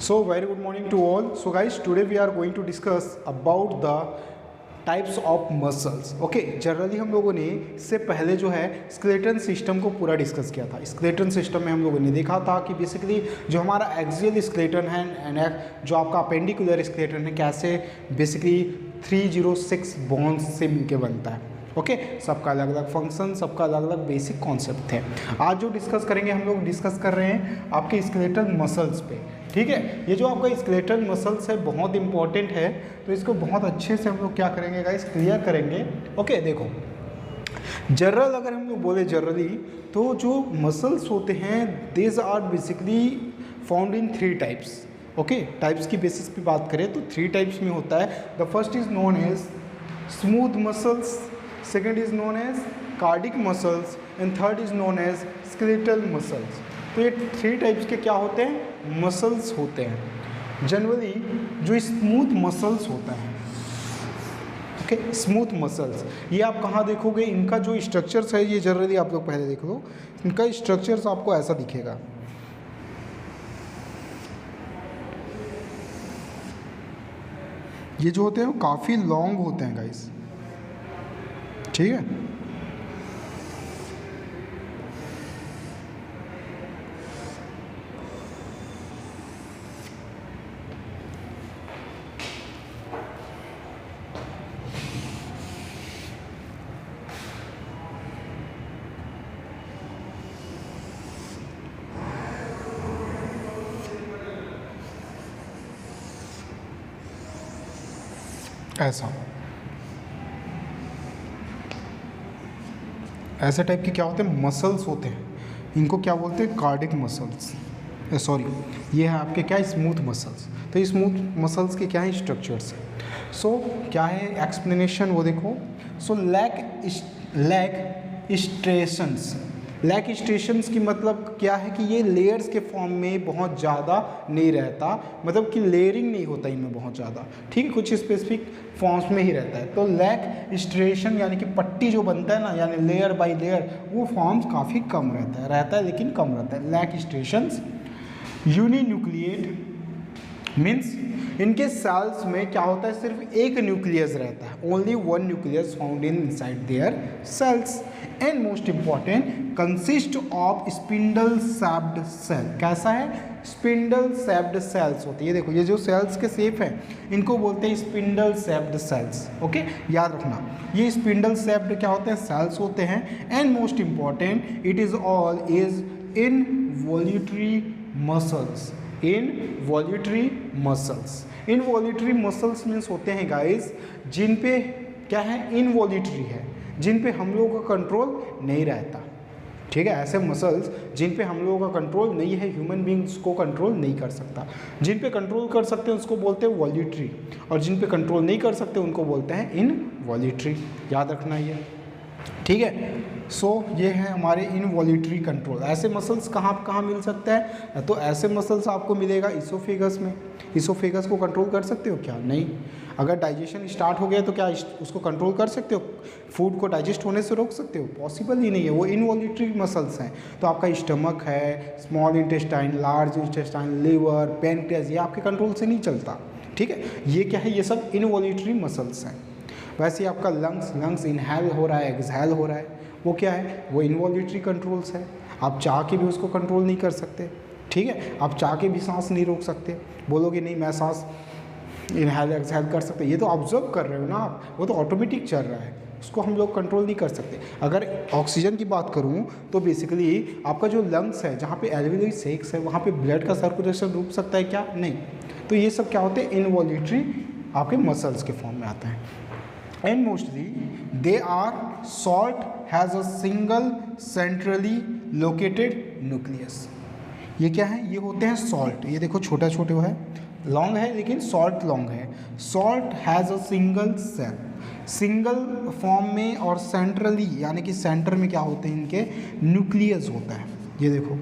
So very good morning to all. So guys, today we are going to discuss about the types of muscles. Okay, generally हम लोगों ने इससे पहले जो है स्केलेटन सिस्टम को पूरा डिस्कस किया था. स्केलेटन सिस्टम में हम लोगों ने देखा था कि बेसिकली जो हमारा एक्सियल स्केलेटन है एंड जो आपका अपेंडिकुलर स्केलेटन है कैसे बेसिकली 306 बोन्स से मिलके बनता है. ओके, सबका अलग अलग फंक्शन, सबका अलग अलग बेसिक कॉन्सेप्ट थे. आज जो डिस्कस करेंगे हम लोग डिस्कस कर रहे हैं आपके स्केलेटल मसल्स पे. ठीक है, ये जो आपका स्केलेटल मसल्स है बहुत इंपॉर्टेंट है, तो इसको बहुत अच्छे से हम लोग क्या करेंगे गाइस, क्लियर करेंगे. ओके, देखो जनरल अगर हम लोग बोले जनरली तो जो मसल्स होते हैं this are basically found in 3 types. Okay, types की बेसिस पे बात करें तो 3 टाइप्स में होता है. The first is known as smooth muscles, second is known as cardiac muscles and third is known as skeletal muscles. तो ये 3 टाइप्स के क्या होते हैं, मसल्स होते हैं. जनरली जो स्मूथ मसल्स होता है, ओके, स्मूथ मसल्स ये आप कहाँ देखोगे, इनका जो स्ट्रक्चर्स है ये जनरली आप लोग पहले देख लो. इनका स्ट्रक्चर्स आपको ऐसा दिखेगा. ये जो होते हैं वो काफ़ी लॉन्ग होते हैं गाइस. ठीक है, ऐसा ऐसे टाइप के क्या होते हैं, मसल्स होते हैं. इनको क्या बोलते हैं, कार्डिक मसल्स. सॉरी, ये है आपके क्या, स्मूथ मसल्स. तो स्मूथ मसल्स के क्या है स्ट्रक्चर्स. सो क्या है एक्सप्लेनेशन वो देखो. So lack स्ट्रेशंस. लैक स्ट्रेशंस की मतलब क्या है कि ये लेयर्स के फॉर्म में बहुत ज़्यादा नहीं रहता, मतलब कि लेयरिंग नहीं होता इनमें बहुत ज़्यादा. ठीक है, कुछ स्पेसिफिक फॉर्म्स में ही रहता है. तो लैक स्ट्रेशन यानी कि पट्टी जो बनता है ना, यानी लेयर बाय लेयर, वो फॉर्म्स काफ़ी कम रहता है लेकिन कम रहता है. Lack striations. यूनिन्यूक्लिएट मीन्स इनके सेल्स में क्या होता है, सिर्फ एक न्यूक्लियस रहता है. Only one nucleus found inside their cells. And most important consist of spindle shaped cell. कैसा है, स्पिंडल सेप्ड सेल्स होती है. देखो ये जो सेल्स के शेप है इनको बोलते हैं स्पिंडल सेप्ड सेल्स. ओके, याद रखना ये स्पिंडल सेप्ड क्या होते हैं, सेल्स होते हैं. And most important it is all is involutory muscles. Involutory muscles. Involutory muscles means होते हैं गाइस जिन पे क्या है, इनवॉल्यूटरी है, जिन पे हम लोगों का कंट्रोल नहीं रहता. ठीक है, ऐसे मसल्स जिन पे हम लोगों का कंट्रोल नहीं है, ह्यूमन बींग्स को कंट्रोल नहीं कर सकता. जिन पे कंट्रोल कर सकते हैं उसको बोलते हैं वॉल्यूटरी, और जिन पे कंट्रोल नहीं कर सकते उनको बोलते हैं इनवॉल्यूटरी. याद रखना ये. ठीक है, सो ये है हमारे इनवॉल्यूटरी कंट्रोल. ऐसे मसल्स कहाँ मिल सकता है, तो ऐसे मसल्स आपको मिलेगा इसोफेगस में. इसोफेगस को कंट्रोल कर सकते हो क्या, नहीं. अगर डाइजेशन स्टार्ट हो गया तो क्या उसको कंट्रोल कर सकते हो, फूड को डाइजेस्ट होने से रोक सकते हो, पॉसिबल ही नहीं है. वो इनवॉल्यूटरी मसल्स हैं. तो आपका स्टमक है, small intestine, large intestine, liver, pancreas, ये आपके कंट्रोल से नहीं चलता. ठीक है, ये क्या है, ये सब इनवॉल्यूटरी मसल्स हैं. वैसे ही आपका लंग्स इनहेल हो रहा है, एक्सहेल हो रहा है, वो क्या है, वो इनवॉल्यूटरी कंट्रोल्स है. आप चाह के भी उसको कंट्रोल नहीं कर सकते. ठीक है, आप चाह के भी सांस नहीं रोक सकते. बोलोगे नहीं मैं सांस इनहेल एक्सहेल कर सकते, ये तो ऑब्जर्व कर रहे हो ना आप, वो तो ऑटोमेटिक चल रहा है, उसको हम लोग कंट्रोल नहीं कर सकते. अगर ऑक्सीजन की बात करूं तो बेसिकली आपका जो लंग्स है, जहाँ पे एल्वियोलाई सेक्स है, वहाँ पे ब्लड का सर्कुलेशन रुक सकता है क्या, नहीं. तो ये सब क्या होते हैं, इनवॉल्यूटरी आपके मसल्स के फॉर्म में आता है. And mostly they are salt has a single centrally located nucleus. ये क्या है, ये होते हैं सॉल्ट. ये देखो छोटा छोटे है, लॉन्ग है लेकिन सॉल्ट लॉन्ग है. Salt has a single cell, single form में, और सेंट्रली यानी कि सेंटर में क्या होते हैं इनके, न्यूक्लियस होता है. ये देखो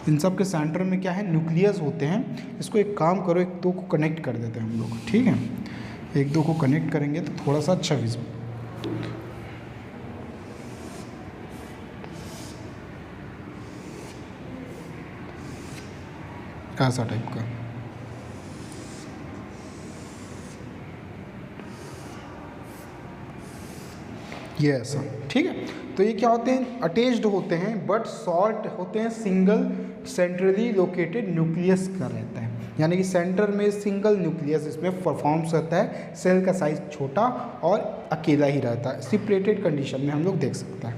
इन सब के सेंटर में क्या है, न्यूक्लियस होते हैं. इसको एक काम करो, एक दो को कनेक्ट कर देते हैं हम लोग. ठीक है, एक दो को कनेक्ट करेंगे तो थोड़ा सा अच्छा विजुअल. ऐसा टाइप का। ये ऐसा, ठीक है। तो ये क्या होते हैं, अटैच्ड होते हैं बट शॉर्ट होते हैं, सिंगल सेंट्रली लोकेटेड न्यूक्लियस का रहता है, यानी कि सेंटर में सिंगल न्यूक्लियस इसमें परफॉर्म्स रहता है। सेल का साइज छोटा और अकेला ही रहता है, सेपरेटेड कंडीशन में हम लोग देख सकते हैं,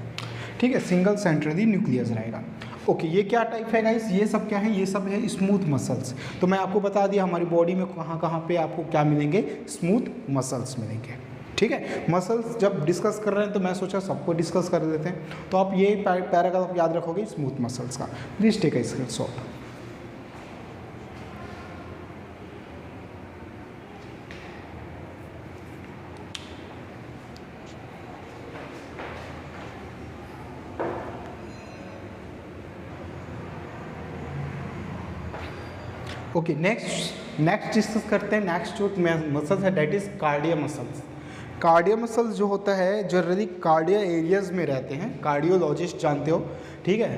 ठीक है। सिंगल सेंट्रली न्यूक्लियस रहेगा। ओके, ये क्या टाइप है गाइस, ये सब क्या है, ये सब है स्मूथ मसल्स। तो मैं आपको बता दिया हमारी बॉडी में कहाँ कहाँ पे आपको क्या मिलेंगे, स्मूथ मसल्स मिलेंगे, ठीक है। मसल्स जब डिस्कस कर रहे हैं तो मैं सोचा सबको डिस्कस कर लेते हैं। तो आप ये पैराग्राफ याद रखोगे स्मूथ मसल्स का। Please take a screenshot. Okay, next discuss करते हैं। नेक्स्ट जो मसल्स है that is cardiac muscles. Cardiac muscles जो होता है जनरली कार्डिया एरियाज में रहते हैं। कार्डियोलॉजिस्ट जानते हो, ठीक है।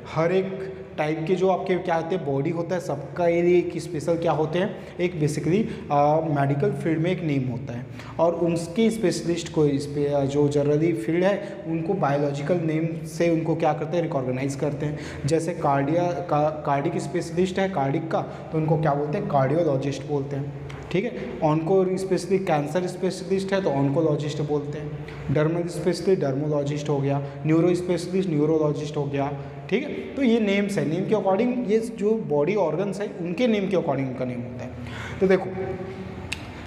हर एक टाइप के जो आपके क्या होते हैं बॉडी होता है, सबका एक स्पेशल क्या होते हैं, एक बेसिकली मेडिकल फील्ड में एक नेम होता है, और उनके स्पेशलिस्ट को जो जनरली फील्ड है उनको बायोलॉजिकल नेम से उनको क्या करते हैं, रिकॉग्नाइज करते हैं। जैसे कार्डिक स्पेशलिस्ट है कार्डिक का, तो उनको क्या बोलते हैं, कार्डियोलॉजिस्ट बोलते हैं, ठीक है। ऑन्को स्पेशली कैंसर स्पेशलिस्ट है तो ऑन्कोलॉजिस्ट बोलते हैं। डर्मल स्पेशलिस्ट डर्मोलॉजिस्ट हो गया, न्यूरो स्पेशलिस्ट न्यूरोलॉजिस्ट हो गया, ठीक है। तो ये नेम्स है, नेम के अकॉर्डिंग ये जो बॉडी ऑर्गन्स है उनके नेम के अकॉर्डिंग उनका नेम होता है। तो देखो,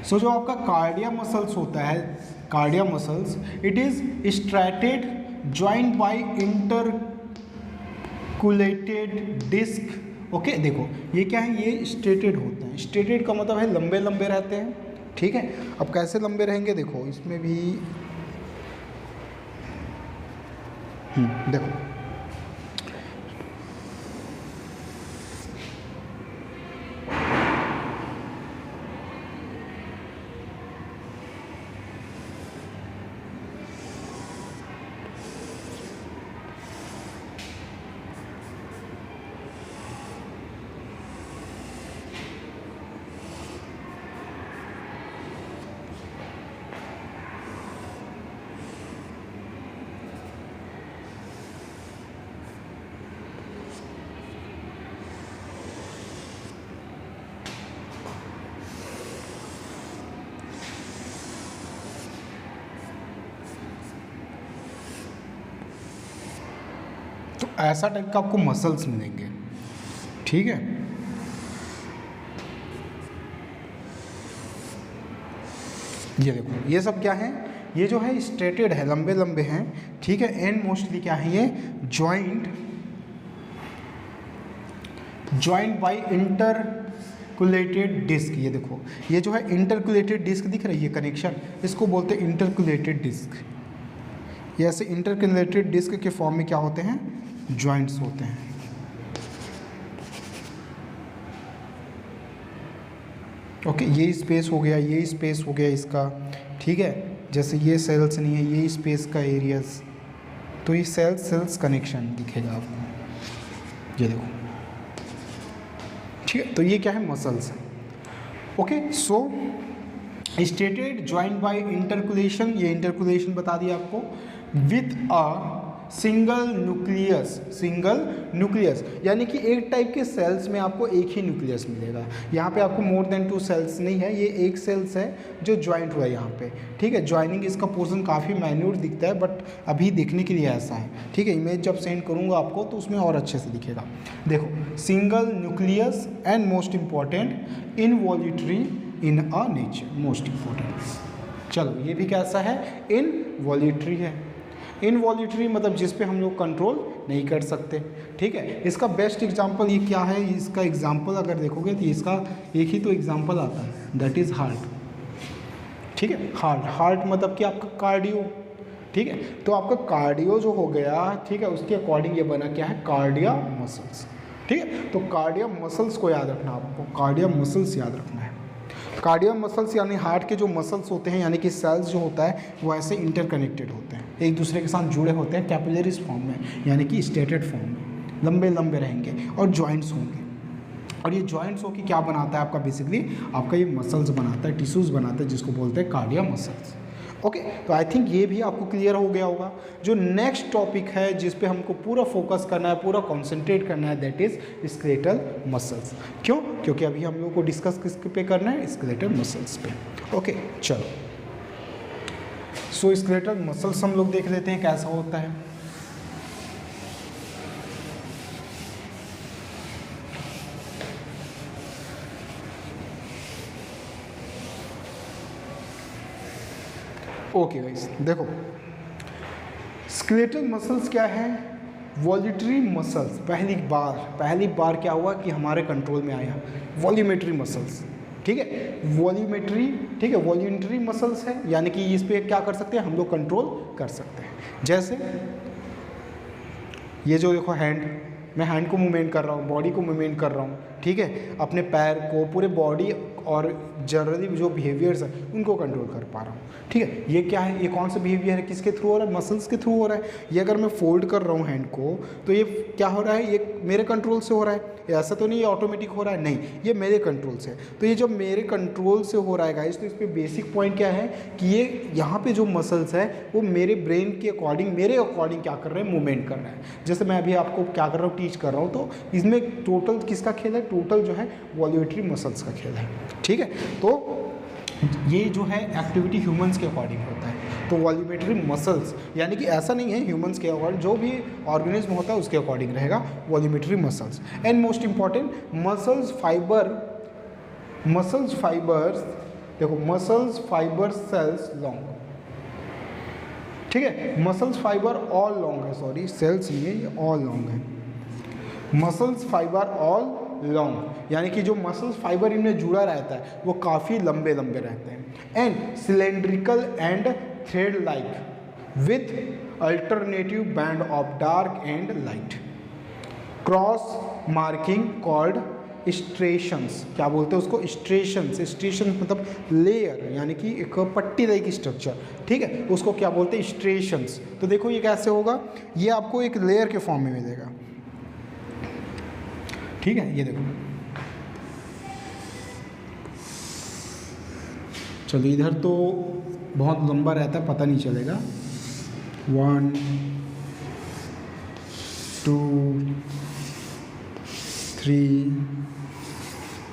सो जो आपका कार्डिया मसल्स होता है, cardiac muscles it is striated joint by intercalated disc. Okay, देखो ये क्या है, ये स्ट्रेटेड होते हैं। स्ट्रेटेड का मतलब है लंबे लंबे रहते हैं, ठीक है। अब कैसे लंबे रहेंगे, देखो इसमें भी देखो तो ऐसा टाइप का आपको मसल्स मिलेंगे, ठीक है। ये देखो, ये सब क्या है, ये जो है स्ट्रेटेड है, लंबे लंबे हैं, ठीक है। एंड मोस्टली क्या है, ये ज्वाइंट बाय इंटरकुलेटेड डिस्क। ये देखो, ये जो है इंटरकुलेटेड डिस्क दिख रही है कनेक्शन, इसको बोलते हैं इंटरकुलेटेड डिस्क। ये ऐसे इंटरकुलेटेड डिस्क के फॉर्म में क्या होते हैं, जॉइंट्स होते हैं। ओके, ये स्पेस हो गया, ये स्पेस हो गया इसका, ठीक है। जैसे ये सेल्स नहीं है, ये स्पेस का एरियाज, तो ये सेल्स कनेक्शन दिखेगा आपको, ये देखो, ठीक है। तो ये क्या है, मसल्स है। ओके, सो स्टेटेड ज्वाइंट बाय इंटरकुलेशन, ये इंटरकुलेशन बता दिया आपको, विथ अ सिंगल न्यूक्लियस, यानी कि एक टाइप के सेल्स में आपको एक ही न्यूक्लियस मिलेगा। यहाँ पे आपको मोर देन 2 सेल्स नहीं है, ये एक सेल्स है जो ज्वाइंट हुआ है यहाँ पे, ठीक है। ज्वाइनिंग इसका पोर्शन काफ़ी माइन्यूट दिखता है, बट अभी देखने के लिए ऐसा है, ठीक है। इमेज जब सेंड करूँगा आपको तो उसमें और अच्छे से दिखेगा। देखो, single nucleus and most important involutory in a nature, most important. चलो, ये भी कैसा है, इनवॉल्यूटरी है। इनवॉल्यूटरी मतलब जिस पे हम लोग कंट्रोल नहीं कर सकते, ठीक है। इसका बेस्ट एग्जांपल ये क्या है, इसका एग्जांपल अगर देखोगे तो इसका एक ही तो एग्जांपल आता है, दैट इज़ हार्ट, ठीक है। हार्ट मतलब कि आपका कार्डियो, ठीक है। तो आपका कार्डियो जो हो गया, ठीक है, उसके अकॉर्डिंग ये बना क्या है, कार्डिया मसल्स, ठीक है। तो कार्डिया मसल्स को याद रखना, आपको कार्डिया मसल्स याद रखना है। कार्डिया मसल्स यानी हार्ट के जो मसल्स होते हैं, यानी कि सेल्स जो होता है वो ऐसे इंटरकनेक्टेड होते हैं, एक दूसरे के साथ जुड़े होते हैं कैपिलरीज फॉर्म में, यानी कि स्टेटेड फॉर्म में, लंबे लंबे रहेंगे और जॉइंट्स होंगे, और ये जॉइंट्स होकर क्या बनाता है आपका, बेसिकली आपका ये मसल्स बनाता है, टिश्यूज़ बनाता है, जिसको बोलते हैं कार्डिया मसल्स। ओके, तो आई थिंक ये भी आपको क्लियर हो गया होगा। जो नेक्स्ट टॉपिक है जिस पे हमको पूरा फोकस करना है, पूरा कॉन्सेंट्रेट करना है, दैट इज स्केलेटल मसल्स। क्यों? क्योंकि अभी हम लोग को डिस्कस किस पे करना है, स्केलेटल मसल्स पे। ओके चलो, सो स्केलेटल मसल्स हम लोग देख लेते हैं कैसा होता है। ओके गाइस, देखो स्केलेटल मसल्स क्या है, वॉल्यूटरी मसल्स। पहली बार क्या हुआ कि हमारे कंट्रोल में आया वॉल्यूमेट्री मसल्स। ठीक है, वॉल्यूमेट्री, ठीक है, वॉल्यूटरी मसल्स है, यानी कि इस पे क्या कर सकते हैं हम लोग, कंट्रोल कर सकते हैं। जैसे ये जो देखो हैंड, मैं हैंड को मूवमेंट कर रहा हूँ, बॉडी को मूवमेंट कर रहा हूँ, ठीक है, अपने पैर को, पूरे बॉडी और जनरली जो बिहेवियर्स है उनको कंट्रोल कर पा रहा हूँ। ठीक है, ये क्या है, ये कौन सा बिहेवियर है, किसके थ्रू हो रहा है, मसल्स के थ्रू हो रहा है। ये अगर मैं फोल्ड कर रहा हूँ हैंड को, तो ये क्या हो रहा है, ये मेरे कंट्रोल से हो रहा है, ऐसा तो नहीं ये ऑटोमेटिक हो रहा है, नहीं, ये मेरे कंट्रोल से। तो ये जब मेरे कंट्रोल से हो रहा है गाइस, तो इस पर बेसिक पॉइंट क्या है कि ये यहाँ पे जो मसल्स है वो मेरे ब्रेन के अकॉर्डिंग, मेरे अकॉर्डिंग क्या कर रहे हैं, मूवमेंट कर रहे हैं। जैसे मैं अभी आपको क्या कर रहा हूँ, टीच कर रहा हूँ, तो इसमें टोटल किसका खेल है, टोटल जो है वॉल्यूटरी मसल्स का खेल है। ठीक है, तो ये जो है एक्टिविटी ह्यूमंस के अकॉर्डिंग होता है। तो वॉल्यूमेट्री मसल्स यानी कि ऐसा नहीं है ह्यूमंस के अकॉर्डिंग, जो भी ऑर्गेनिज्म होता है उसके अकॉर्डिंग रहेगा voluntary muscles. And most important muscles fibres, देखो मसल्स फाइबर सेल्स लॉन्ग। ठीक है, मसल्स फाइबर ऑल लॉन्ग है, सॉरी सेल्स नहीं है, ये ऑल लॉन्ग है। मसल्स फाइबर ऑल लॉन्ग यानी कि जो मसल्स फाइबर इनमें जुड़ा रहता है वो काफ़ी लंबे लंबे रहते हैं। And cylindrical and thread like with alternative band of dark and light, cross marking called striations. क्या बोलते हैं उसको, स्ट्रेशंस। स्ट्रेशंस मतलब लेयर यानी कि एक पट्टी लाइक स्ट्रक्चर। ठीक है, उसको क्या बोलते हैं, स्ट्रेशंस। तो देखो ये कैसे होगा, ये आपको एक लेयर के फॉर्म में मिलेगा। ठीक है, ये देखो, चलो इधर तो बहुत लंबा रहता है, पता नहीं चलेगा। 1 2 3,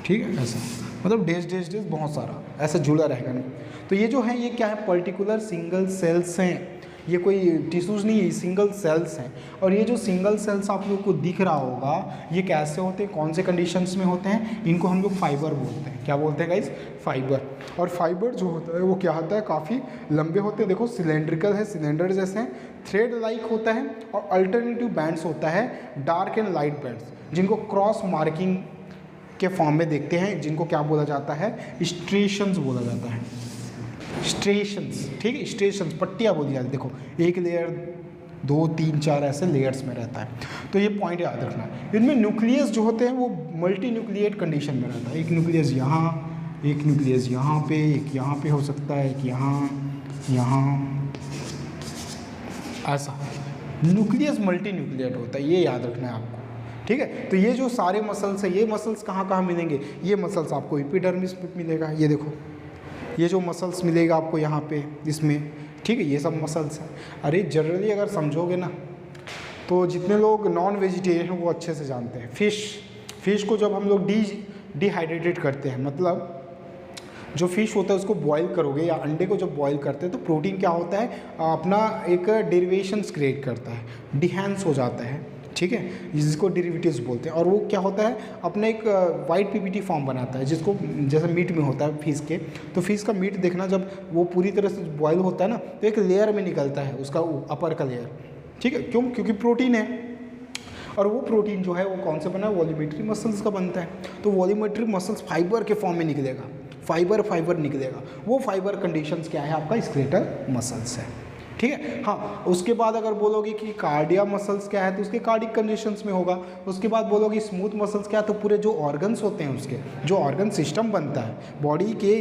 ठीक है, ऐसा मतलब डेज बहुत सारा ऐसा जुड़ा रहेगा ना। तो ये जो है ये क्या है, पर्टिकुलर सिंगल सेल्स हैं, ये कोई टिश्यूज़ नहीं है, सिंगल सेल्स हैं। और ये जो सिंगल सेल्स आप लोग को दिख रहा होगा, ये कैसे होते हैं, कौन से कंडीशंस में होते हैं, इनको हम लोग फाइबर बोलते हैं। क्या बोलते हैं गाइस, फाइबर। और फाइबर जो होता है वो क्या होता है, काफ़ी लंबे होते हैं। देखो सिलेंड्रिकल है, सिलेंडर जैसे हैं, थ्रेड लाइक होता है, और अल्टरनेटिव बैंड्स होता है, डार्क एंड लाइट बैंड्स, जिनको क्रॉस मार्किंग के फॉर्म में देखते हैं, जिनको क्या बोला जाता है, स्ट्रेशंस बोला जाता है। स्ट्रेशंस, ठीक है, स्ट्रेशंस पट्टियाँ बोली जाती है। देखो एक लेयर, 2 3 4 ऐसे लेयर्स में रहता है। तो ये पॉइंट याद रखना है। इनमें न्यूक्लियस जो होते हैं वो मल्टी न्यूक्लिएट कंडीशन में रहता है। एक न्यूक्लियस यहाँ, एक न्यूक्लियस यहाँ पे, एक यहाँ पे हो सकता है, एक यहाँ, ऐसा न्यूक्लियस मल्टी न्यूक्लिएट होता है, ये याद रखना है आपको। ठीक है, तो ये जो सारे मसल्स हैं, ये मसल्स कहाँ कहाँ मिलेंगे, ये मसल्स आपको एपिडर्मिस में मिलेगा। ये देखो ये जो मसल्स मिलेगा आपको यहाँ पे इसमें, ठीक है, ये सब मसल्स हैं। अरे जनरली अगर समझोगे ना, तो जितने लोग नॉन वेजिटेरियन हैं वो अच्छे से जानते हैं, फिश को जब हम लोग डिहाइड्रेटेड करते हैं, मतलब जो फिश होता है उसको बॉईल करोगे, या अंडे को जब बॉईल करते हैं, तो प्रोटीन क्या होता है, अपना एक डेरिवेशंस क्रिएट करता है, डिहेंस हो जाता है। ठीक है, जिसको डेरिवेटिव्स बोलते हैं। और वो क्या होता है, अपना एक वाइट पीपीटी फॉर्म बनाता है, जिसको जैसे मीट में होता है फिश के। तो फिश का मीट देखना, जब वो पूरी तरह से बॉयल होता है ना, तो एक लेयर में निकलता है उसका अपर का लेयर। ठीक है, क्यों, क्योंकि प्रोटीन है। और वो प्रोटीन जो है वो कौन से बना है, वॉल्यूमेट्री मसल्स का बनता है। तो वॉल्यूमेट्री मसल्स फाइबर के फॉर्म में निकलेगा, फाइबर निकलेगा। वो फाइबर कंडीशंस क्या है, आपका स्केलेटल मसल्स है। ठीक है, हाँ, उसके बाद अगर बोलोगे कि कार्डिया मसल्स क्या है, तो उसके कार्डिक कंडीशंस में होगा। उसके बाद बोलोगे स्मूथ मसल्स क्या है, तो पूरे जो ऑर्गन्स होते हैं उसके, जो ऑर्गन सिस्टम बनता है बॉडी के,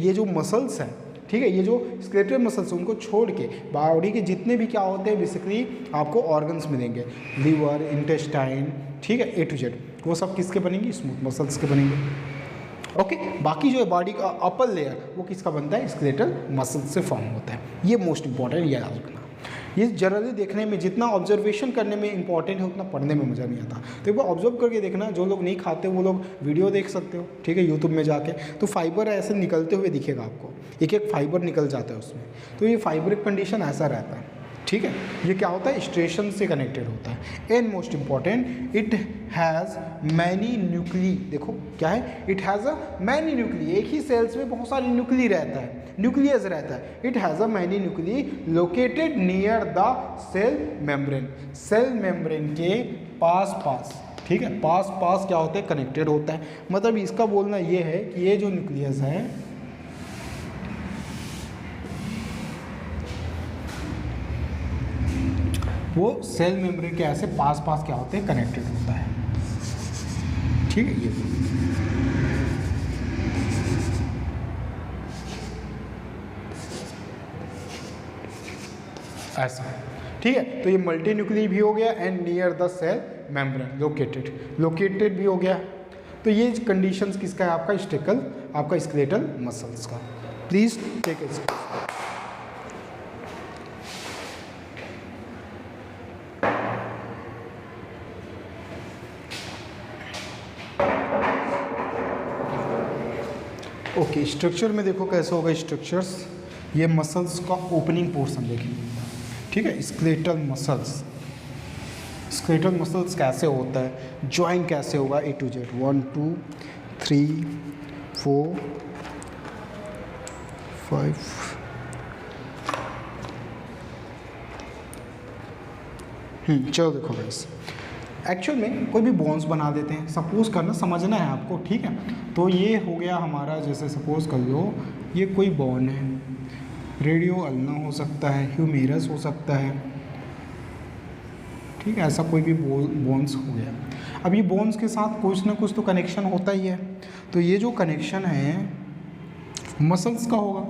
ये जो मसल्स हैं, ठीक है, ये जो स्केलेटल मसल्स उनको छोड़ के बॉडी के जितने भी क्या होते हैं, बेसिकली आपको ऑर्गन्स मिलेंगे, लीवर, इंटेस्टाइन, ठीक है, A to Z। वो सब किसके बनेंगे, स्मूथ मसल्स के बनेंगे। ओके, बाकी जो है बॉडी का अपर लेयर वो किसका बनता है, स्केलेटल मसल्स से फॉर्म होता है। ये मोस्ट इंपॉर्टेंट याद रखना। ये जनरली देखने में जितना ऑब्जर्वेशन करने में इंपॉर्टेंट है उतना पढ़ने में मज़ा नहीं आता। तो एक बार ऑब्जर्व करके देखना, जो लोग नहीं खाते वो लोग वीडियो देख सकते हो, ठीक है, यूट्यूब में जाके, तो फाइबर ऐसे निकलते हुए दिखेगा आपको, एक एक फाइबर निकल जाता है उसमें। तो ये फाइब्रिक कंडीशन ऐसा रहता है, ठीक है। ये क्या होता है, स्ट्रेशन से कनेक्टेड होता है। And most important, it has many nuclei. देखो क्या है, it has a many nuclei, एक ही सेल्स में बहुत सारी न्यूक्ली रहता है, न्यूक्लियस रहता है। It has a many nuclei located near the cell membrane, cell membrane के पास पास, ठीक है, पास पास क्या होता है, कनेक्टेड होता है। मतलब इसका बोलना ये है कि ये जो न्यूक्लियस है वो सेल मेम्ब्रेन के ऐसे पास पास क्या होते हैं, कनेक्टेड होता है, ठीक है। ये ऐसा, ठीक है। तो ये मल्टी न्यूक्ली भी हो गया and near the cell membrane located भी हो गया। तो ये कंडीशंस किसका है, आपका स्टेकल, आपका स्केलेटल मसल्स का। Please take it. Okay, structure में देखो कैसे होगा स्ट्रक्चर्स। ये मसल्स का ओपनिंग पोर्शन देखेंगे, ठीक है, स्केलेटल मसल्स कैसे होता है, ज्वाइन कैसे होगा, A to Z, 1 2 3 4 5। चलो देखो गाइस, एक्चुअल में कोई भी बोन्स बना देते हैं, सपोज करना, समझना है आपको, ठीक है। तो ये हो गया हमारा, जैसे सपोज कर लो ये कोई बोन है, रेडियो अल्ना हो सकता है, ह्यूमेरस हो सकता है, ठीक है, ऐसा कोई भी बोन्स हो गया। अब ये बोन्स के साथ कुछ ना कुछ तो कनेक्शन होता ही है। तो ये जो कनेक्शन है मसल्स का होगा।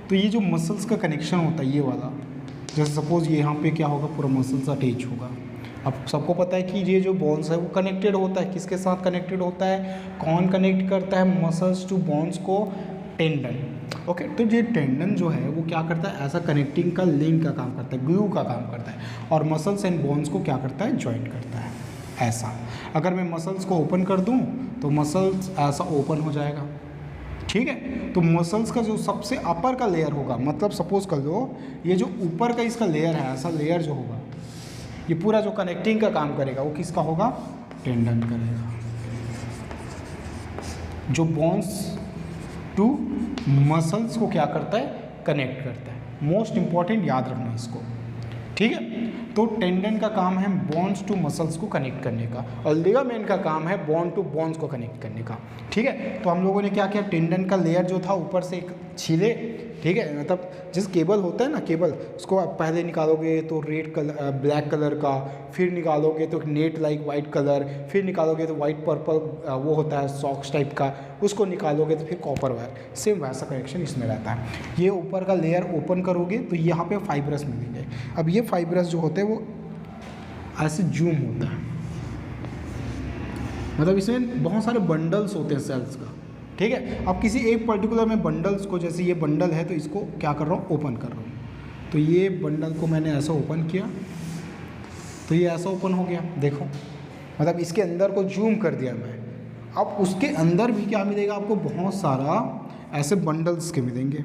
तो ये जो मसल्स का कनेक्शन होता है ये वाला, जैसे सपोज यहाँ पे क्या होगा, पूरा मसल्स अटैच होगा। अब सबको पता है कि ये जो बोन्स है वो कनेक्टेड होता है, किसके साथ कनेक्टेड होता है, कौन कनेक्ट करता है मसल्स टू बोन्स को, टेंडन। ओके, तो ये टेंडन जो है वो क्या करता है, ऐसा कनेक्टिंग का लिंक का काम करता है, ग्लू का काम करता है, और मसल्स एंड बोन्स को क्या करता है, ज्वाइन करता है। ऐसा अगर मैं मसल्स को ओपन कर दूं तो मसल्स ऐसा ओपन हो जाएगा, ठीक है। तो मसल्स का जो सबसे अपर का लेयर होगा, मतलब सपोज कर लो ये जो ऊपर का इसका लेयर है, ऐसा लेयर जो होगा ये पूरा जो कनेक्टिंग का काम करेगा वो किसका होगा, टेंडन करेगा, जो बोन्स टू मसल्स को क्या करता है, कनेक्ट करता है। मोस्ट इंपॉर्टेंट याद रखना इसको, ठीक है। तो टेंडन का काम है बोन्स टू मसल्स को कनेक्ट करने का, और लिगामेंट का काम है बोन टू बोन्स को कनेक्ट करने का, ठीक है। तो हम लोगों ने क्या किया, टेंडन का लेयर जो था ऊपर से एक छीले, ठीक है, मतलब जिस केबल होता है ना, केबल, उसको आप पहले निकालोगे तो रेड कलर, ब्लैक कलर का, फिर निकालोगे तो नेट लाइक वाइट कलर, फिर निकालोगे तो वाइट पर्पल वो होता है सॉक्स टाइप का, उसको निकालोगे तो फिर कॉपर वायर, सेम वैसा कनेक्शन इसमें रहता है। ये ऊपर का लेयर ओपन करोगे तो यहाँ पे फाइब्रस मिलेंगे। अब ये फाइब्रस जो होते हैं वो ऐसे जूम होता है, मतलब इसमें बहुत सारे बंडल्स होते हैं सेल्स का, ठीक है। अब किसी एक पर्टिकुलर में बंडल्स को, जैसे ये बंडल है तो इसको क्या कर रहा हूँ, ओपन कर रहा हूँ। तो ये बंडल को मैंने ऐसा ओपन किया तो ये ऐसा ओपन हो गया, देखो, मतलब इसके अंदर को जूम कर दिया मैं। अब उसके अंदर भी क्या मिलेगा आपको, बहुत सारा ऐसे बंडल्स के मिलेंगे,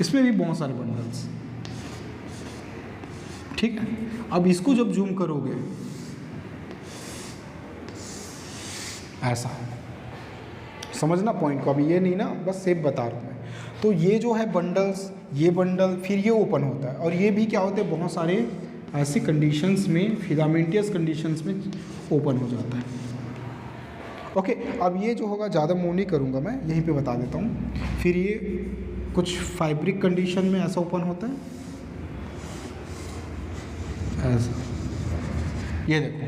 इसमें भी बहुत सारे बंडल्स, ठीक है। अब इसको जब जूम करोगे ऐसा, समझना पॉइंट को, अभी ये नहीं ना, बस सेफ बता रहा हूँ मैं। तो ये जो है बंडल्स, ये बंडल फिर ये ओपन होता है, और ये भी क्या होते हैं, बहुत सारे ऐसी कंडीशंस में, फिलामेंटियस कंडीशंस में ओपन हो जाता है। ओके, अब ये जो होगा ज़्यादा मूव नहीं करूँगा मैं, यहीं पे बता देता हूँ। फिर ये कुछ फाइब्रिक कंडीशन में ऐसा ओपन होता है, ऐसा, ये देखो,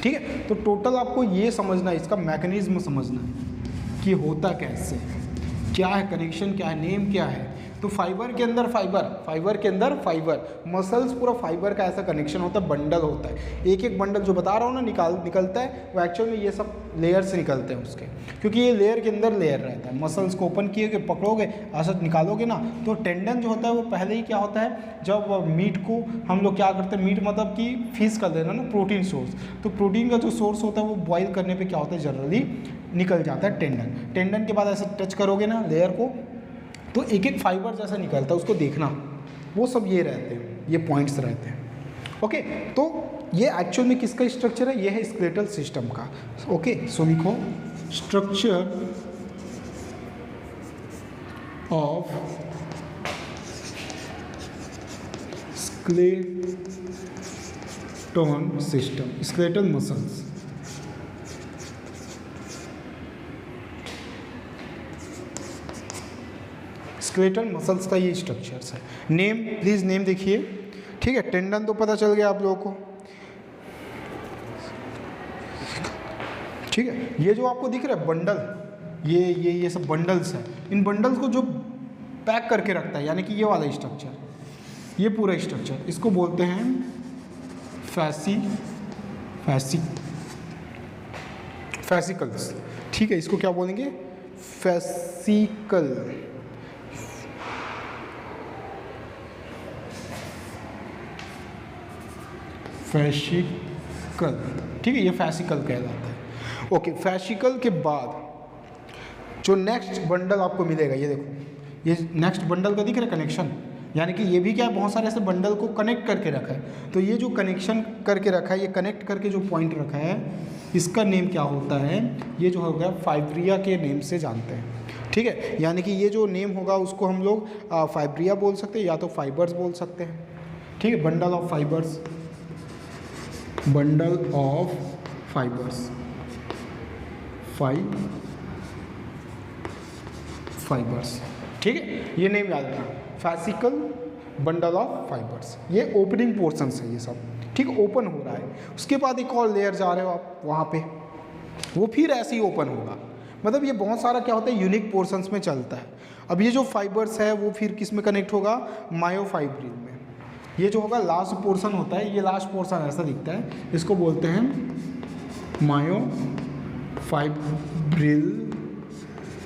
ठीक है। तो टोटल आपको ये समझना है, इसका मैकेनिज्म समझना है कि होता कैसे, क्या है कनेक्शन, क्या है नेम, क्या है। तो फाइबर के अंदर फाइबर, फाइबर के अंदर फाइबर, मसल्स पूरा फाइबर का ऐसा कनेक्शन होता है, बंडल होता है। एक एक बंडल जो बता रहा हूँ ना निकलता है, वो एक्चुअल में ये सब लेयर से निकलते हैं उसके, क्योंकि ये लेयर के अंदर लेयर रहता है। मसल्स को ओपन किए पकड़ोगे ऐसा निकालोगे ना, तो टेंडन जो होता है वो पहले ही क्या होता है, जब मीट को हम लोग क्या करते हैं, मीट मतलब कि फिश कर देना ना, प्रोटीन सोर्स, तो प्रोटीन का जो सोर्स होता है वो बॉयल करने पे क्या होता है, जनरली निकल जाता है टेंडन। टेंडन के बाद ऐसे टच करोगे ना लेयर को, तो एक एक फाइबर जैसा निकलता है, उसको देखना, वो सब ये रहते हैं, ये पॉइंट्स रहते हैं। ओके, तो ये एक्चुअल में किसका स्ट्रक्चर है, ये है स्केलेटल सिस्टम का। ओके, सो लिखो structure of skeleton system, skeletal muscles. Skeletal muscles का ये स्ट्रक्चर्स है। नेम, प्लीज नेम देखिए, ठीक है। टेंडन तो पता चल गया आप लोगों को, ठीक है। ये जो आपको दिख रहा है बंडल, ये सब बंडल्स हैं, इन बंडल्स को जो पैक करके रखता है, यानी कि ये वाला स्ट्रक्चर, ये पूरा स्ट्रक्चर, इसको बोलते हैं फैसिकल्स, ठीक है। इसको क्या बोलेंगे, फैसिकल, फैसिकल, ठीक है, ये फैसिकल कहलाता है। ओके, फैसिकल के बाद जो नेक्स्ट बंडल आपको मिलेगा, ये देखो, ये नेक्स्ट बंडल का दिख रहा है कनेक्शन, यानी कि ये भी क्या है, बहुत सारे ऐसे बंडल को कनेक्ट करके रखा है। तो ये जो कनेक्शन करके रखा है, ये कनेक्ट करके जो पॉइंट रखा है, इसका नेम क्या होता है, ये जो होगा फाइब्रिया के नेम से जानते हैं, ठीक है। यानी कि ये जो नेम होगा उसको हम लोग फाइब्रिया बोल सकते हैं, या तो फाइबर्स बोल सकते हैं, ठीक है। Bundle of fibres, bundle of fibres, fibres, ठीक है। ये नेम याद रखना, फैसिकल, बंडल ऑफ फाइबर्स। ये ओपनिंग पोर्शंस है ये सब, ठीक है, ओपन हो रहा है। उसके बाद एक और लेयर जा रहे हो आप वहाँ पे, वो फिर ऐसे ही ओपन होगा। मतलब ये बहुत सारा क्या होता है, यूनिक पोर्शंस में चलता है। अब ये जो फाइबर्स है वो फिर किस में कनेक्ट होगा, मायोफाइब्रिल में। ये जो होगा लास्ट पोर्शन होता है, ये लास्ट पोर्शन ऐसा दिखता है, इसको बोलते हैं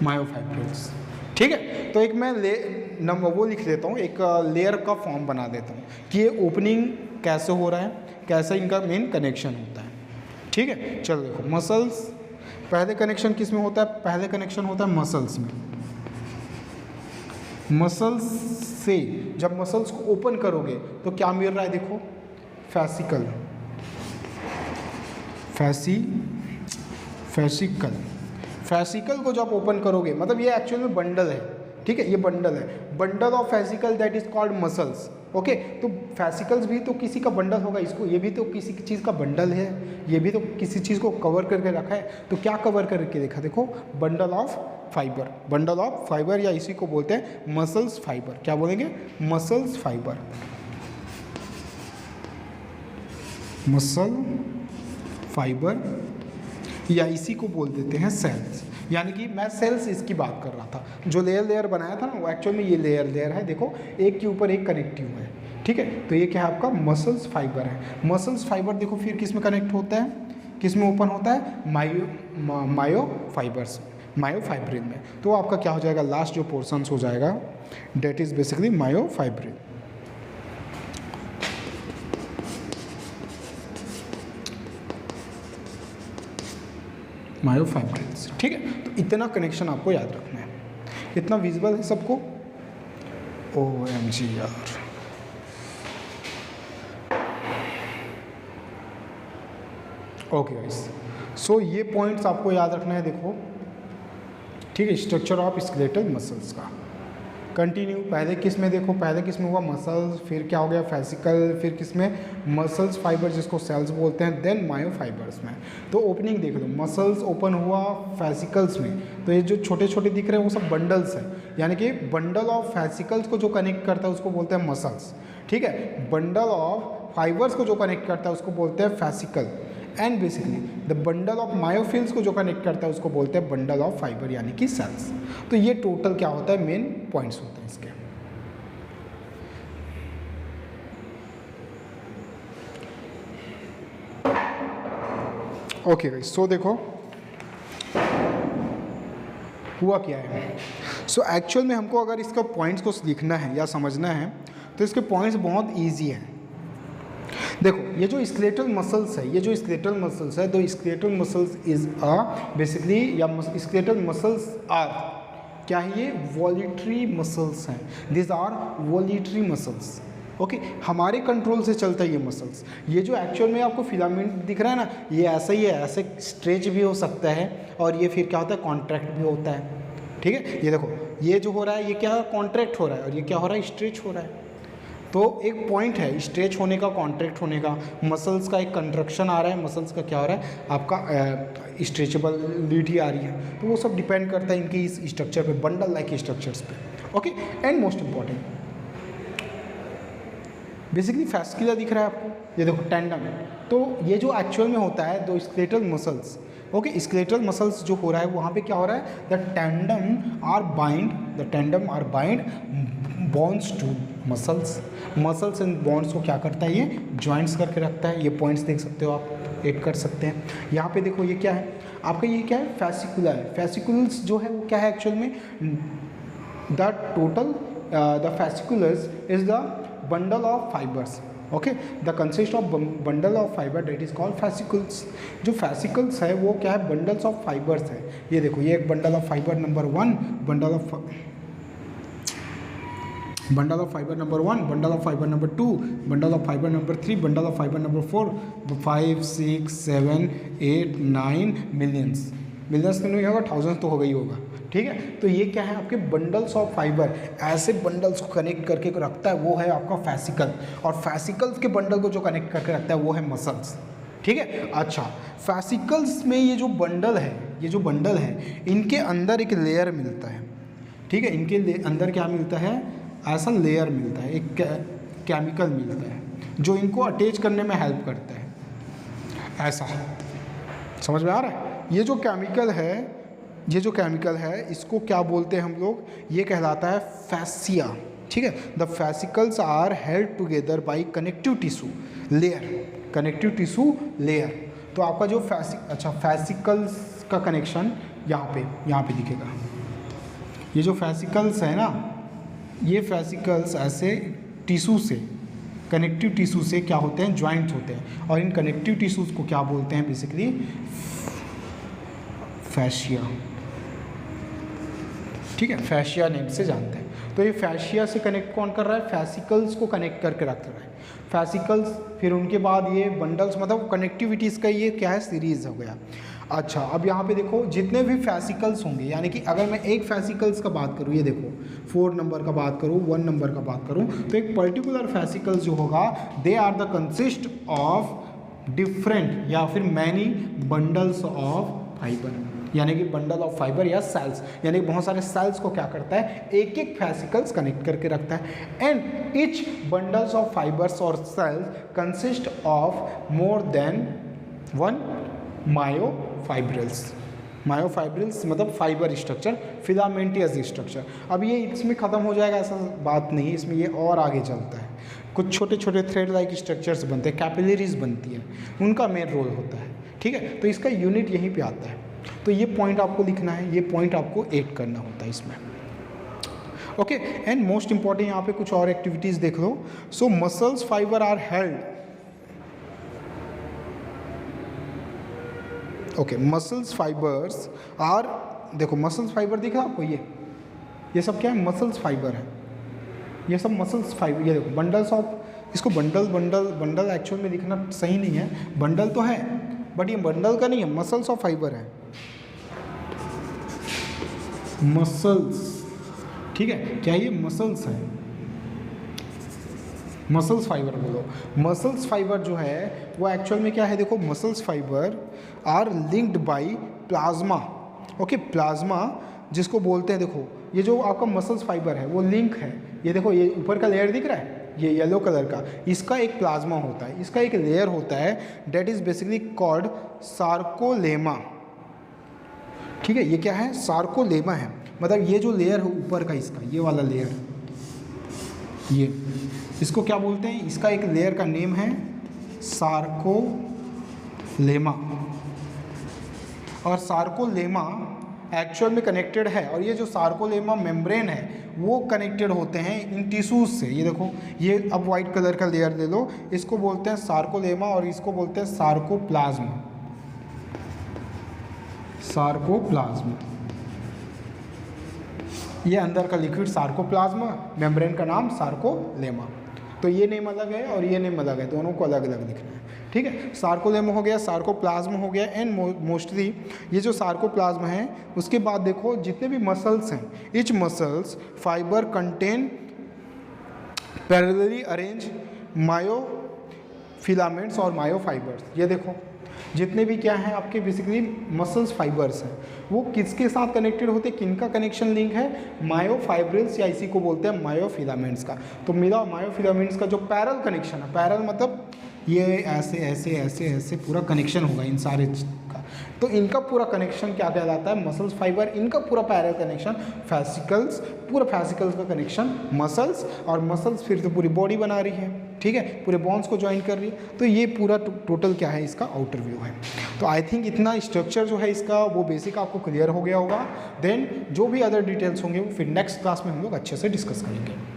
मायोफाइब्रिल्स, ठीक है। तो एक मैं वो लिख देता हूँ, एक लेयर का फॉर्म बना देता हूँ कि ये ओपनिंग कैसे हो रहा है, कैसे इनका मेन कनेक्शन होता है, ठीक है। चलो देखो, मसल्स, पहले कनेक्शन किस में होता है, पहले कनेक्शन होता है मसल्स में। मसल्स से जब मसल्स को ओपन करोगे तो क्या मिल रहा है, देखो, फैसिकल, फैसिकल को जब ओपन करोगे, मतलब ये एक्चुअल में बंडल है, ठीक है, ये बंडल है, bundle of fascicle, that is called muscles. Okay, तो फैसिकल्स भी तो किसी का बंडल होगा, इसको, ये भी तो किसी चीज़ का बंडल है, ये भी तो किसी चीज़ को कवर करके रखा है। तो क्या कवर करके देखा, देखो, bundle of fibre, bundle of fibre, या इसी को बोलते हैं मसल्स फाइबर। क्या बोलेंगे, मसल्स फाइबर, मसल फाइबर, या इसी को बोल देते हैं सेल्स। यानी कि मैं सेल्स इसकी बात कर रहा था, जो लेयर बनाया था ना, वो एक्चुअल में ये लेयर है, देखो, एक के ऊपर एक कनेक्टिव है, ठीक है। तो ये क्या है आपका, मसल्स फाइबर है। मसल्स फाइबर देखो फिर किस में कनेक्ट होता है, किस में ओपन होता है, मायोफाइबर्स, मायोफाइब्रिल में। तो आपका क्या हो जाएगा, लास्ट जो पोर्शंस हो जाएगा, that is basically myofibril. Myofibrils, ठीक है। तो इतना कनेक्शन आपको याद रखना है, इतना विजिबल है सबको। OMG यार, ओके गाइस, सो ये पॉइंट्स आपको याद रखना है, देखो, ठीक है। स्ट्रक्चर ऑफ स्केलेटल मसल्स का कंटिन्यू, पहले किस में देखो, पहले किस में हुआ मसल्स, फिर क्या हो गया फैसिकल, फिर किस में मसल्स फाइबर जिसको सेल्स बोलते हैं, देन मायोफाइबर्स में। तो ओपनिंग देख लो, मसल्स ओपन हुआ फैसिकल्स में, तो ये जो छोटे छोटे दिख रहे हैं वो सब बंडल्स हैं, यानी कि बंडल ऑफ फैसिकल्स को जो कनेक्ट करता है उसको बोलते हैं मसल्स, ठीक है। बंडल ऑफ फाइबर्स को जो कनेक्ट करता है उसको बोलते हैं fascicle, and basically the bundle of myofibrils को जो कनेक्ट करता है उसको बोलते हैं बंडल ऑफ फाइबर, यानी कि सेल्स। तो ये टोटल क्या होता है, मेन पॉइंट्स होते हैं इसके। ओके गाइस, सो देखो हुआ क्या है। सो एक्चुअल में हमको अगर इसका पॉइंट्स को लिखना है या समझना है तो इसके पॉइंट्स बहुत ईजी हैं। देखो ये जो स्केलेटल मसल्स है, ये जो स्केलेटल मसल्स है, दो skeletal muscles is a basically या स्केलेटल मसल्स आर क्या है, ये वॉलिटरी मसल्स हैं। This are voluntary muscles. Okay, हमारे कंट्रोल से चलता है ये मसल्स। ये जो एक्चुअल में आपको फिलामेंट दिख रहा है ना, ये ऐसा ही है, ऐसे स्ट्रेच भी हो सकता है और ये फिर क्या होता है, कॉन्ट्रैक्ट भी होता है। ठीक है, ये देखो ये जो हो रहा है ये क्या कॉन्ट्रैक्ट हो रहा है और ये क्या हो रहा है, स्ट्रेच हो रहा है। तो एक पॉइंट है स्ट्रेच होने का, कॉन्ट्रैक्ट होने का, मसल्स का एक कंट्रक्शन आ रहा है, मसल्स का क्या हो रहा है, आपका स्ट्रेचेबिलिटी आ रही है। तो वो सब डिपेंड करता है इनकी इस स्ट्रक्चर पे, बंडल लाइक स्ट्रक्चर्स पे। Okay, and most important basically fascicula दिख रहा है आपको, ये देखो टेंडम। तो ये जो एक्चुअल में होता है दो skeletal muscles, okay, skeletal muscles जो हो रहा है वहाँ पे क्या हो रहा है, the tendon are bind bonds to muscles and bonds को क्या करता है, ये जॉइंट्स करके रखता है। ये पॉइंट्स देख सकते हो आप, ऐड कर सकते हैं। यहाँ पे देखो ये क्या है आपका, ये क्या है, फैसिकुला है। फैसिकुलस जो है वो क्या है एक्चुअल में, the fasciculus is the bundle of fibers. Okay, the consist of bundle of fiber that is called fascicles. जो fascicles है वो क्या है, bundles of fibers है। ये देखो ये एक bundle of fiber number 1, bundle of fiber number 1, bundle of fiber number 2, bundle of fiber number 3, bundle of fiber number 4, 5 6 7 8 9 millions तो नहीं होगा, थाउजेंड्स तो हो गई होगा। ठीक है, तो ये क्या है आपके बंडल्स ऑफ फाइबर, ऐसे बंडल्स को कनेक्ट करके रखता है वो है आपका फैसिकल, और फैसिकल्स के बंडल को जो कनेक्ट करके रखता है वो है मसल्स। ठीक है, अच्छा फैसिकल्स में ये जो बंडल है इनके अंदर एक लेयर मिलता है। ठीक है, इनके अंदर क्या मिलता है, ऐसा लेयर मिलता है, एक केमिकल मिलता है जो इनको अटैच करने में हेल्प करता है। ऐसा समझ में आ रहा है, ये जो केमिकल है इसको क्या बोलते हैं हम लोग, ये कहलाता है फैसिया। ठीक है, the fascicles are held together by connective tissue layer. तो आपका जो फैसिकल्स का कनेक्शन यहाँ पे दिखेगा। ये जो फैसिकल्स है ना, ये फैसिकल्स ऐसे टिश्यू से, कनेक्टिव टिश्यू से क्या होते हैं, ज्वाइंट होते हैं, और इन कनेक्टिव टिश्यूज़ को क्या बोलते हैं, बेसिकली फैशिया। ठीक है, फैशिया नेम से जानते हैं। तो ये फैशिया से कनेक्ट कौन कर रहा है, फैसिकल्स को कनेक्ट करके रख रहा है। फैसिकल्स, फिर उनके बाद ये बंडल्स, मतलब कनेक्टिविटीज़ का ये क्या है, सीरीज़ हो गया। अच्छा, अब यहाँ पे देखो जितने भी फैसिकल्स होंगे, यानी कि अगर मैं एक फैसिकल्स का बात करूँ, ये देखो 4 नंबर का बात करूँ, 1 नंबर का बात करूँ, तो एक पर्टिकुलर फैसिकल्स जो होगा, they are the consist of different या फिर मैनी बंडल्स ऑफ फाइबर, यानी कि बंडल ऑफ फाइबर या सेल्स, यानी कि बहुत सारे सेल्स को क्या करता है, एक एक फैसिकल्स कनेक्ट करके रखता है। And each bundles of fibres और cells consist of more than 1 myofibrils मतलब फाइबर स्ट्रक्चर, फिलामेंटियस स्ट्रक्चर। अब ये इसमें ख़त्म हो जाएगा ऐसा बात नहीं, इसमें ये और आगे चलता है। कुछ छोटे छोटे थ्रेड लाइक स्ट्रक्चर्स बनते हैं, कैपिलरीज बनती है, उनका मेन रोल होता है। ठीक है, तो इसका यूनिट यहीं पे आता है। तो ये पॉइंट आपको लिखना है, ये पॉइंट आपको ऐड करना होता है इसमें। ओके, एंड मोस्ट इंपॉर्टेंट यहाँ पे कुछ और एक्टिविटीज़ देख लो। So muscles fibre are held, okay, muscles fibres are, देखो मसल्स फाइबर दिख रहा है आपको, ये सब क्या है, मसल्स फाइबर है, ये सब मसल्स फाइबर। ये देखो बंडल्स ऑफ, इसको बंडल एक्चुअल में लिखना सही नहीं है, बंडल तो है बट ये बंडल का नहीं है, मसल्स ऑफ फाइबर है, मसल्स। ठीक है, क्या ये मसल्स है, मसल्स फाइबर बोलो। मसल्स फाइबर जो है वो एक्चुअल में क्या है, देखो muscles fibre are linked by plasma. Okay, plasma जिसको बोलते हैं, देखो ये जो आपका मसल्स फाइबर है वो लिंक है, ये देखो ये ऊपर का लेयर दिख रहा है, ये येलो कलर का, इसका एक प्लाज्मा होता है, इसका एक लेयर होता है, that is basically called sarcolemma. ठीक है, ये क्या है, सार्कोलेमा है, मतलब ये जो लेयर है ऊपर का इसका, ये वाला लेयर, ये इसको क्या बोलते हैं, इसका एक लेयर का नेम है सार्कोलेमा। और सार्कोलेमा एक्चुअल में कनेक्टेड है, और ये जो सार्कोलेमा मेम्ब्रेन है वो कनेक्टेड होते हैं इन टिश्यूज से। ये देखो, ये अब वाइट कलर का लेयर ले लो, इसको बोलते हैं सार्कोलेमा और इसको बोलते हैं सार्कोप्लाज्म। सार्कोप्लाज्म, ये अंदर का लिक्विड सार्कोप्लाज्म, मेम्ब्रेन का नाम सार्कोलेमा। तो ये नेम अलग है और ये नेम अलग है, दोनों को अलग अलग लिखना है, ठीक है। सार्कोलेमा हो गया, सार्कोप्लाज्म हो गया, एंड मोस्टली ये जो सार्कोप्लाज्म है उसके बाद देखो जितने भी मसल्स हैं, etch muscles fibre contain parallelly arrange myofilaments और मायोफाइबर्स। ये देखो जितने भी क्या हैं आपके बेसिकली मसल्स फाइबर्स हैं, वो किसके साथ कनेक्टेड होते हैं, किनका कनेक्शन लिंक है, मायोफाइब्रिल्स या इसी को बोलते हैं मायोफिलामेंट्स का। तो मेरा मायोफिलामेंट्स का जो पैरल कनेक्शन है, पैरल मतलब ये ऐसे ऐसे ऐसे ऐसे पूरा कनेक्शन होगा इन सारे का, तो इनका पूरा कनेक्शन क्या कहलाता है, मसल्स फाइबर, इनका पूरा पैरल कनेक्शन फैसिकल्स, पूरा फैसिकल्स का कनेक्शन मसल्स, और मसल्स फिर तो पूरी बॉडी बना रही है, ठीक है, पूरे बॉन्स को ज्वाइन कर रही है। तो ये पूरा टोटल क्या है, इसका आउटर व्यू है। तो आई थिंक इतना स्ट्रक्चर जो है इसका वो बेसिक आपको क्लियर हो गया होगा। देन जो भी अदर डिटेल्स होंगे वो फिर नेक्स्ट क्लास में हम लोग अच्छे से डिस्कस करेंगे।